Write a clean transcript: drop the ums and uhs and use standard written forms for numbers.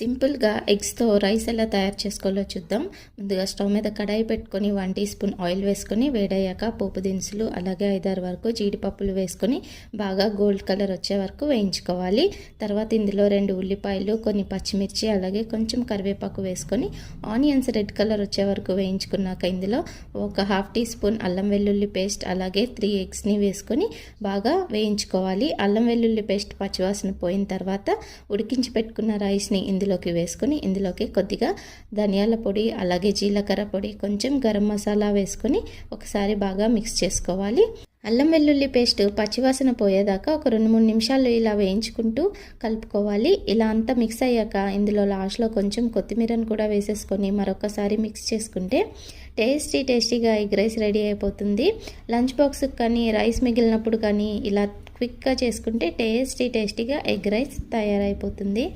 సింపుల్గా ఎగ్స్తో రైస్ ఎలా తయారు చేసుకోవాలో చూద్దాం. ముందుగా స్టవ్ మీద కడాయి పెట్టుకొని 1 టీ స్పూన్ ఆయిల్ వేసుకొని వేడయ్యాక పోపు దినుసులు అలాగే 5-6 వరకు జీడిపప్పులు వేసుకొని బాగా గోల్డ్ కలర్ వచ్చే వరకు వేయించుకోవాలి. తర్వాత ఇందులో 2 ఉల్లిపాయలు, కొన్ని పచ్చిమిర్చి అలాగే కొంచెం కరివేపాకు వేసుకొని ఆనియన్స్ రెడ్ కలర్ వచ్చే వరకు వేయించుకున్నాక ఇందులో ఒక 1/2 టీ స్పూన్ అల్లం వెల్లుల్లి పేస్ట్ అలాగే 3 ఎగ్స్ని వేసుకొని బాగా వేయించుకోవాలి. అల్లం వెల్లుల్లి పేస్ట్ పచ్చివాసన పోయిన తర్వాత ఉడికించి పెట్టుకున్న రైస్ని ఇందులోకి వేసుకొని ఇందులోకి కొద్దిగా ధనియాల పొడి అలాగే జీలకర్ర పొడి, కొంచెం గరం మసాలా వేసుకొని ఒకసారి బాగా మిక్స్ చేసుకోవాలి. అల్లం వెల్లుల్లి పేస్ట్ పచ్చివాసన పోయేదాకా ఒక 2-3 నిమిషాలు ఇలా వేయించుకుంటూ కలుపుకోవాలి. ఇలా అంతా మిక్స్ అయ్యాక ఇందులో లాస్ట్లో కొంచెం కొత్తిమీరను కూడా వేసేసుకొని మరొకసారి మిక్స్ చేసుకుంటే టేస్టీగా ఎగ్ రైస్ రెడీ అయిపోతుంది. లంచ్ బాక్స్కి కానీ రైస్ మిగిలినప్పుడు కానీ ఇలా క్విక్గా చేసుకుంటే టేస్టీగా ఎగ్ రైస్ తయారైపోతుంది.